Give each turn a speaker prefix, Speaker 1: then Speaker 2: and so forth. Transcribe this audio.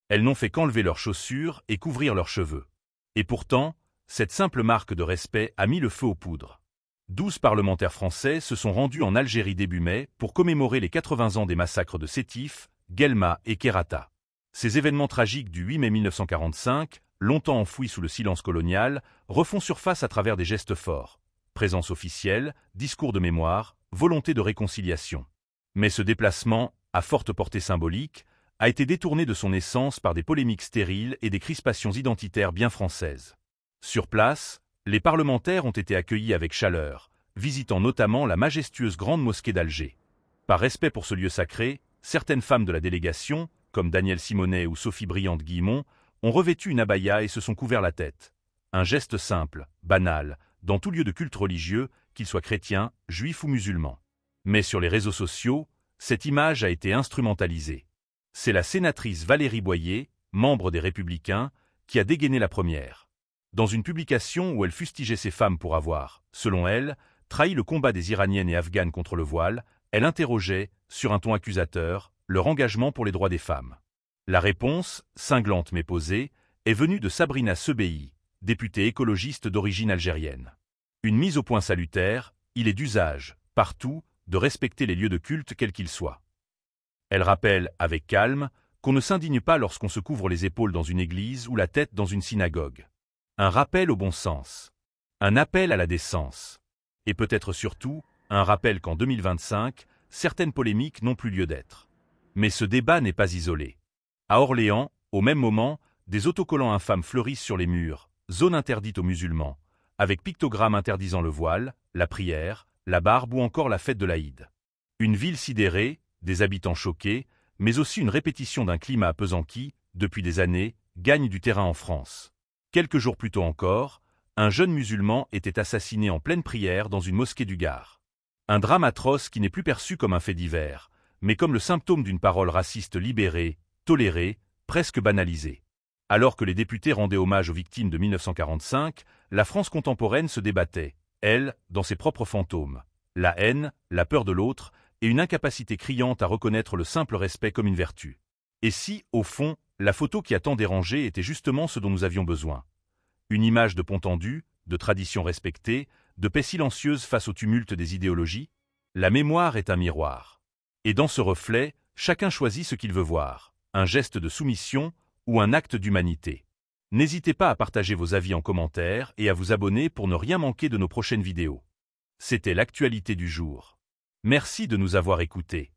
Speaker 1: Elles n'ont fait qu'enlever leurs chaussures et couvrir leurs cheveux. Et pourtant, cette simple marque de respect a mis le feu aux poudres. 12 parlementaires français se sont rendus en Algérie début mai pour commémorer les 80 ans des massacres de Sétif, Guelma et Kerata. Ces événements tragiques du 8 mai 1945, longtemps enfouis sous le silence colonial, refont surface à travers des gestes forts. Présence officielle, discours de mémoire, volonté de réconciliation. Mais ce déplacement, à forte portée symbolique, a été détourné de son essence par des polémiques stériles et des crispations identitaires bien françaises. Sur place, les parlementaires ont été accueillis avec chaleur, visitant notamment la majestueuse grande mosquée d'Alger. Par respect pour ce lieu sacré, certaines femmes de la délégation, comme Danielle Simonet ou Sophie Briante-Guillemont, ont revêtu une abaya et se sont couvert la tête. Un geste simple, banal, dans tout lieu de culte religieux, qu'il soit chrétien, juif ou musulman. Mais sur les réseaux sociaux, cette image a été instrumentalisée. C'est la sénatrice Valérie Boyer, membre des Républicains, qui a dégainé la première. Dans une publication où elle fustigeait ces femmes pour avoir, selon elle, trahi le combat des Iraniennes et Afghanes contre le voile, elle interrogeait, sur un ton accusateur, leur engagement pour les droits des femmes. La réponse, cinglante mais posée, est venue de Sabrina Sebehi, députée écologiste d'origine algérienne. Une mise au point salutaire, il est d'usage, partout, de respecter les lieux de culte quels qu'ils soient. Elle rappelle, avec calme, qu'on ne s'indigne pas lorsqu'on se couvre les épaules dans une église ou la tête dans une synagogue. Un rappel au bon sens. Un appel à la décence. Et peut-être surtout, un rappel qu'en 2025, certaines polémiques n'ont plus lieu d'être. Mais ce débat n'est pas isolé. À Orléans, au même moment, des autocollants infâmes fleurissent sur les murs, zone interdite aux musulmans, avec pictogrammes interdisant le voile, la prière, la barbe ou encore la fête de l'Aïd. Une ville sidérée, des habitants choqués, mais aussi une répétition d'un climat apaisant qui, depuis des années, gagne du terrain en France. Quelques jours plus tôt encore, un jeune musulman était assassiné en pleine prière dans une mosquée du Gard. Un drame atroce qui n'est plus perçu comme un fait divers, mais comme le symptôme d'une parole raciste libérée, tolérée, presque banalisée. Alors que les députés rendaient hommage aux victimes de 1945, la France contemporaine se débattait, elle, dans ses propres fantômes. La haine, la peur de l'autre, et une incapacité criante à reconnaître le simple respect comme une vertu. Et si, au fond, la photo qui a tant dérangé était justement ce dont nous avions besoin? Une image de pont tendu, de tradition respectée, de paix silencieuse face au tumulte des idéologies? La mémoire est un miroir. Et dans ce reflet, chacun choisit ce qu'il veut voir, un geste de soumission ou un acte d'humanité. N'hésitez pas à partager vos avis en commentaire et à vous abonner pour ne rien manquer de nos prochaines vidéos. C'était l'actualité du jour. Merci de nous avoir écoutés.